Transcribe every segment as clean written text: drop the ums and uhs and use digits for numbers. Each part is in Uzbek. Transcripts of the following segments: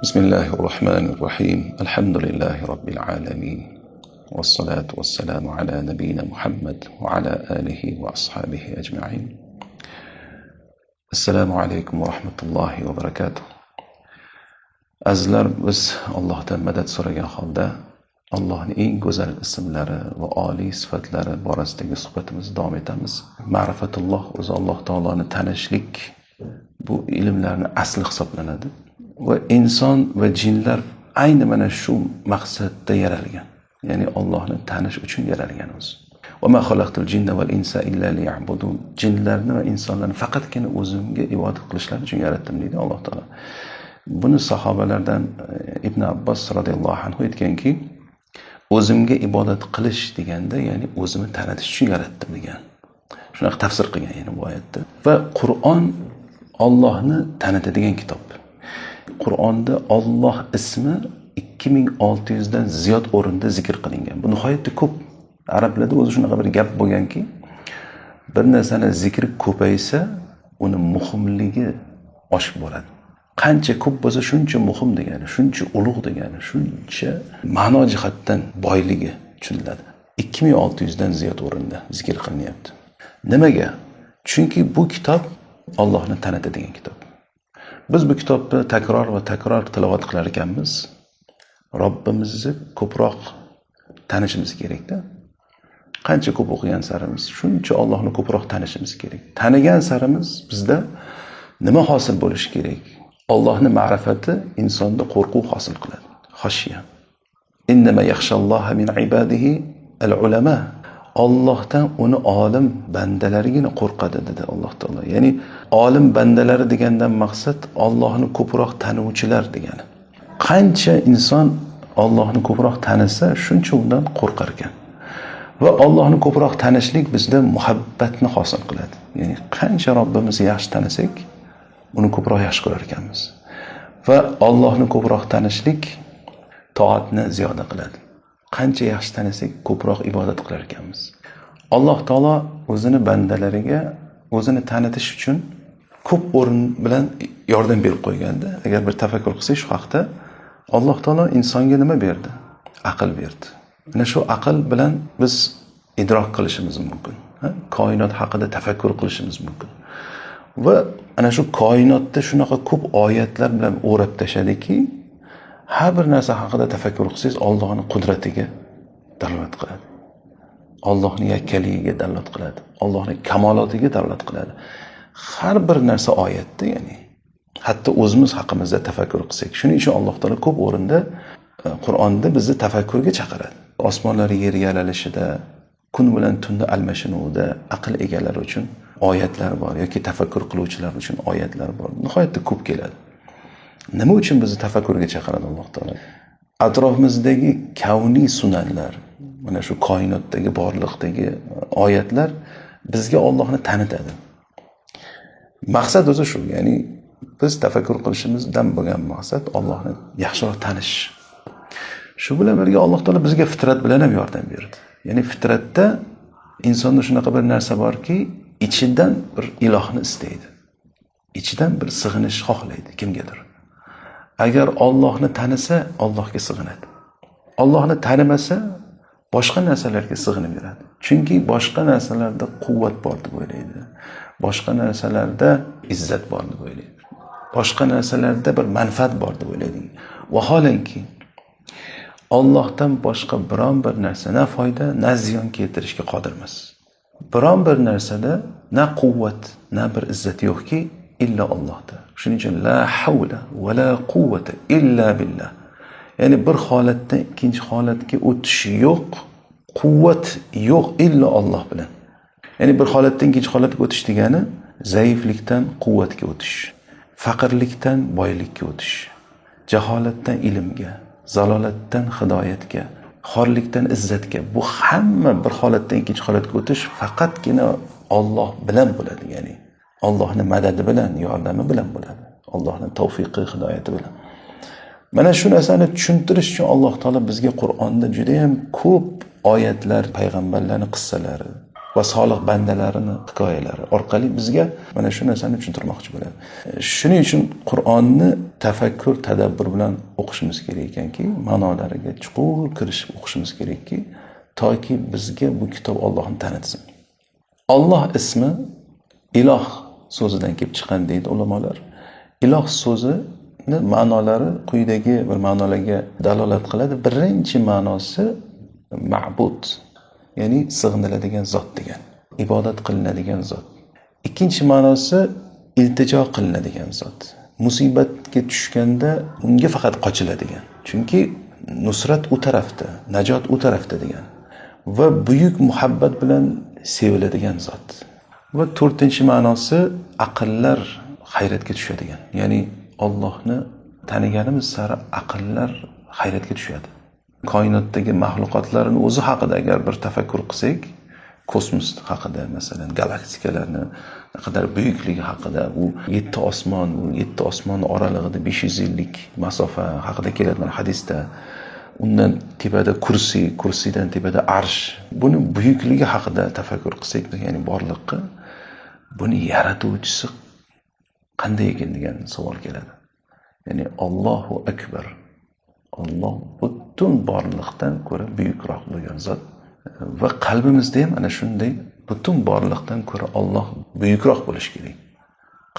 بسم الله الرحمن الرحيم الحمد لله رب العالمين والصلاة والسلام على نبينا محمد وعلى آله وأصحابه أجمعين. السلام عليكم ورحمة الله وبركاته. Azizlar, biz Allohdan madad so'ragan holda Allohning eng go'zal ismlari va oliy sifatlari borasidagi suhbatimizni davom etamiz. Ma'rifatulloh o'zi Alloh taoloni tanishlik bu ilmlarning asli hisoblanadi va inson va jinlar ayni mana shu maqsadda yaralgan. Ya'ni Allohni tanish uchun yaralgan o'zi. Va ma xalaqtul jinna val insa illa liya'budun. Jinlarni va insonlarni faqatgina o'zimga ibodat qilishlari uchun yaratdim deydi Alloh taolo. Buni sahobalardan Ibn Abbos radhiyallohu anhu aytganki, o'zimga ibodat qilish deganda, ya'ni o'zimni tanitish uchun yaratdim degan. Shunaqa tafsir qilgan ya'ni bu oyatda. Va Qur'on Allohni tanitadigan kitob. Qur'onda Alloh ismi 2600 dan ziyod o'rinda zikr qilingan. Bu nihoyatda ko'p. Arablarda o'zi shunaqa bir gap bo'lganki, bir narsani zikri ko'paysa, uni muhimligi oshib boradi. Qancha ko'p bo'lsa shuncha muhim degani, shuncha ulug' degani, shuncha ma'no jihatdan boyligi tushuniladi. 2600 dan ziyod o'rinda zikr qilinyapti. Nimaga? Chunki bu kitob Allohni tanitadigan kitob. Biz bu kitobni takror va takror tilovat qilar ekanmiz. Robbimizni ko'proq tanishimiz kerak-da. Qancha ko'p o'qigan sarimiz, shuncha Allohni ko'proq tanishimiz kerak. Tanigan sarimiz bizda nima hosil bo'lishi kerak? Allohning ma'rifati insonda qo'rquv hosil qiladi. Xoshiya. Innama yaxshalloha min ibadihi al-ulama. Allohdan uni olim bandalarigina qo'rqadi dedi Alloh taolo. Ya'ni olim bandalari degandan maqsad Allohni ko'proq tanuvchilar degani. Qancha inson Allohni ko'proq tanisa, shuncha undan qo'rqar ekan. Va Allohni ko'proq tanishlik bizda muhabbatni hosil qiladi. Ya'ni qancha Robbimizni yaxshi tanisak, uni ko'proq yaxshi ko'rar ekanmiz. Va Allohni ko'proq tanishlik toatni ziyoda qiladi. Qancha yaxshi tanisak, ko'proq ibodat qilar ekanmiz. Alloh taolo o'zini bandalariga o'zini tanitish uchun ko'p o'rin bilan yordam berib qo'yganda, agar bir tafakkur qilsak shu haqda, Alloh taolo insonga nima berdi? Aql berdi. Mana shu aql bilan biz idrok qilishimiz mumkin. Koinot haqida tafakkur qilishimiz mumkin. Va ana shu koinotda shunaqa ko'p oyatlar bilan o'rab tashadiki, har bir narsa haqida tafakkur qilsangiz Allohning qudratiga dalolat qiladi. Allohning yakkaligiga dalolat qiladi. Allohning kamolotiga dalolat qiladi. Har bir narsa oyatda, ya'ni hatto o'zimiz haqimizda tafakkur qilsak, shuning uchun Alloh taolo ko'p o'rinda Qur'onda bizni tafakkurga chaqiradi. Osmonlar yer yaralishida, kun bilan tunni almashinuvida aql egalari uchun oyatlar bor yoki tafakkur qiluvchilar uchun oyatlar bor. Nihoyatda ko'p keladi. Nima uchun bizni tafakkurga chaqiradi Alloh taolo? Atrofimizdagi kavniy sunanlar, mana shu koinotdagi borliqdagi oyatlar bizga Allohni tanitadi. Maqsad o'zi shu, ya'ni biz tafakkur qilishimizdan bo'lgan maqsad Allohni yaxshiroq tanish. Shu bilan birga Alloh taolo bizga fitrat bilan ham yordam berdi. Ya'ni fitratda insonda shunaqa bir narsa borki, ichidan bir ilohni istaydi. Ichidan bir sig'inish xohlaydi kimgadir. Agar Allohni tanisa, Allohga sig'inadi. Allohni tanimasa, boshqa narsalarga sig'inib yuradi. Chunki boshqa narsalarda quvvat bor deb o'ylaydi. Boshqa narsalarda izzat bor deb o'ylaydi. Boshqa narsalarda bir manfaat bor deb o'ylaydi. Vaholanki Allohdan boshqa biron bir narsa na foyda, na ziyon keltirishga qodir emas. Biron bir narsada na quvvat, na bir izzat yo'qki, illa Allohda. Shuning uchun la havla va la quvvata illa billah. Ya'ni bir holatdan ikkinchi holatga o'tish yo'q, quvvat yo'q illa Alloh bilan. Ya'ni bir holatdan ikkinchi holatga o'tish degani zaiflikdan quvvatga o'tish, faqirlikdan boylikka o'tish, jaholatdan ilmga, zalolatdan hidoyatga, xorlikdan izzatga. Bu hamma bir holatdan ikkinchi holatga o'tish faqatgina Alloh bilan bo'ladi, ya'ni Allohning madadi bilan, yordami bilan bo'ladi. Allohning tavfiqi, hidoyati bilan. Mana shu narsani tushuntirish uchun Alloh taolo bizga Qur'onda juda ham ko'p oyatlar, payg'ambarlarning qissalari va solih bandalarini hikoyalari orqali bizga mana shu narsani tushuntirmoqchi bo'ladi. Shuning uchun Qur'onni tafakkur, tadabbur bilan o'qishimiz kerak ekanki, ma'nolariga chuqur kirishib o'qishimiz kerakki, toki bizga bu kitob Allohni tanitsin. Alloh ismi iloh so'zidan kelib chiqqan deydi ulamolar. Iloh so'zini ma'nolari quyidagi bir ma'nolarga dalolat qiladi. Birinchi ma'nosi ma'bud, ya'ni sig'iniladigan zot degan, ibodat qilinadigan zot. Ikkinchi ma'nosi iltijo qilinadigan zot. Musibatga tushganda unga faqat qochiladigan. Chunki nusrat u tarafda, najot u tarafda degan. Va buyuk muhabbat bilan seviladigan zot. Va to'rtinchi ma'nosi aqllar hayratga tushadigan. Ya'ni Allohni taniganimiz sari aqllar hayratga tushadi. Koinotdagi mahluqotlarning o'zi haqida agar bir tafakkur qilsak, kosmos haqida, masalan, galaktikalarni qadar buyukligi haqida, u 7 osmon, u 7 osmon oralig'ida 500 yillik masofa haqida keladi mana hadisda. Undan tepada kursi, kursidan tepada arsh. Buni buyukligi haqida tafakkur qilsak, ya'ni borliqqa, buni yaratuvchisi qanday ekan degan savol keladi. Ya'ni Allohu akbar. Alloh butun borliqdan ko'ra buyukroq bo'lgan zot va qalbimizda ham ana shunday butun borliqdan ko'ra Alloh buyukroq bo'lishi kerak.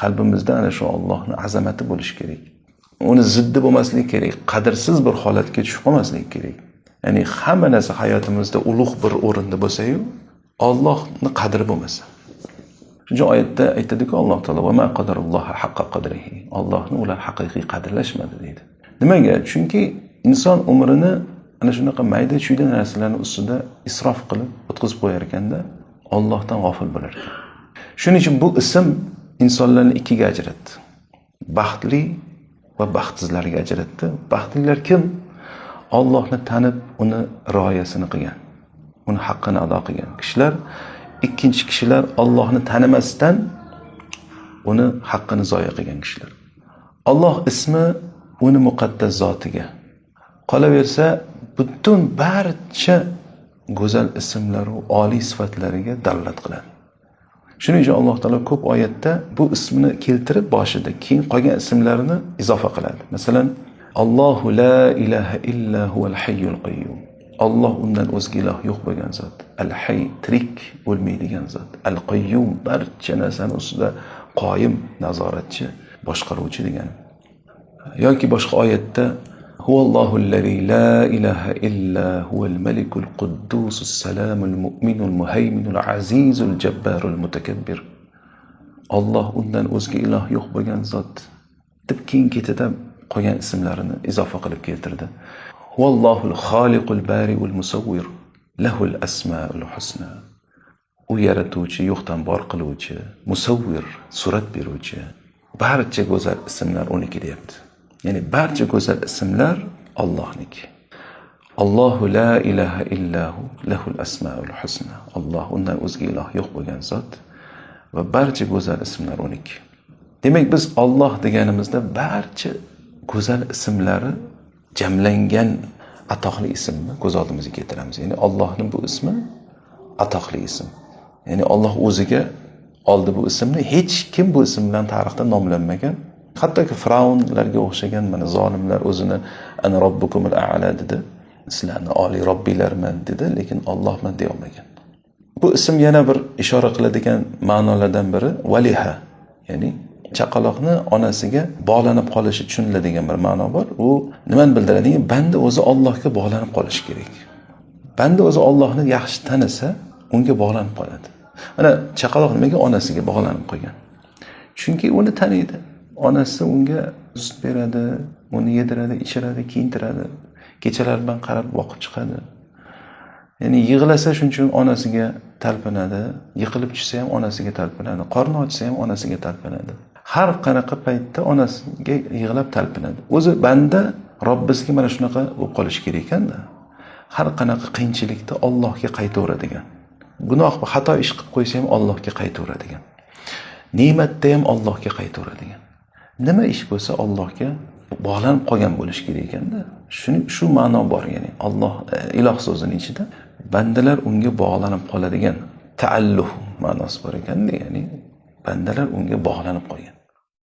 Qalbimizda ana shu Allohning azamati bo'lishi kerak. Uni ziddi bo'lmasligi kerak, qadrsiz bir holatga tushib qolmasligi kerak. Ya'ni hamma narsa hayotimizda ulug' bir o'rinda bo'lsa-yu, Allohning qadri bo'lmasa. Shu oyatda aytadiki Alloh taolo va ma qadarulloha haqqa qadrihi. Allohni ular haqiqiy qadrlashmadi deydi. Nimaga? Chunki inson umrini ana shunaqa mayda-chuyda narsalarning ustida isrof qilib o'tkazib qo'yar ekanda, Allohdan g'ofil bo'lar ekan. Shuning uchun bu ism insonlarni ikkiga ajratdi. Baxtli va baxtsizlarga ajratdi. Baxtlilar kim? Allohni tanib, uni rioyasini qilgan, uni haqqini ado qilgan kishilar. Ikkinchi kishilar Allohni tanimasdan uni haqqini zoya qilgan kishilar. Alloh ismi uni muqaddas zotiga. Qolaversa, butun barcha go'zal ismlar va oliy sifatlariga dalolat qiladi. Shuning uchun Alloh taolo ko'p oyatda bu ismini keltirib boshida, keyin qolgan ismlarini izofa qiladi. Masalan, Allohu la ilaha illa huval hayyul qayyum. Alloh undan o'zga iloh yo'q bo'lgan zot. Al-hayy, tirik, o'lmaydigan zot. Al-qayyum, barcha narsani ustida qoyim, nazoratchi, boshqaruvchi degan. Yoki boshqa oyatda Huvallohu allazi la ilaha illa huval malikul quddusus salamul mu'minul muhayminul azizul jabbarul mutakabbir. Alloh undan o'zga iloh yo'q bo'lgan zot deb keyin ketida qolgan ismlarini izofa qilib keltirdi. Huvallohul xoliqul bariul musawwir lahul asmaul husna. U yaratuvchi, yo'qdan bor qiluvchi, musavvir, surat beruvchi. Barcha go'zal ismlar uniki deyapti. Ya'ni barcha go'zal ismlar Allohniki. Allohu la ilaha illahu lahul asmaul husna. Alloh undan o'zga iloh yo'q bo'lgan zot va barcha go'zal ismlar uniki. Demak, biz Alloh deganimizda barcha go'zal ismlari jamlangan atoqli ismni ko'z oldimizga keltiramiz. Ya'ni Allohning bu ismi atoqli ism. Ya'ni Alloh o'ziga oldi bu ismni, hech kim bu ism bilan tarixda nomlanmagan. Hattoki Firavnlarga o'xshagan mana zolimlar o'zini ana robbukumul a'la dedi. Sizlarni oliy robbilarman dedi, lekin Allohman deya olmagan. Bu ism yana bir ishora qiladigan ma'nolardan biri valiha, ya'ni chaqaloqni onasiga bog'lanib qolishi tushuniladigan bir ma'no bor. U nimani bildiradi? Banda o'zi Allohga bog'lanib qolishi kerak. Banda o'zi Allohni yaxshi tanisa, unga bog'lanib qoladi. Mana chaqaloq nimaga onasiga bog'lanib qolgan? Chunki uni taniydi. Onasi unga sut beradi, uni yediradi, ichiradi, kiyintiradi. Kechalar bilan qarab boqib chiqadi. Ya'ni yig'lasa shuning uchun onasiga talpinadi, yiqilib tushsa ham onasiga talpinadi, qorni ochsa ham onasiga talpinadi. Har qanaqa paytda onasiga yig'lab talpinadi. O'zi banda Robbisiga mana shunaqa bo'lib qolish kerak ekanda. Har qanaqa qiyinchilikda Allohga qaytaveradigan. Gunoh va xato ish qilib qo'ysa ham Allohga qaytaveradigan. Ne'matda ham Allohga qaytaveradigan. Nima ish bo'lsa Allohga bog'lanib qolgan bo'lish kerak ekanda. Shu ma'no bor, ya'ni Alloh iloh so'zining ichida bandalar unga bog'lanib qoladigan Taalluh ma'nosi bor ekanda, ya'ni bandalar unga bog'lanib qolgan.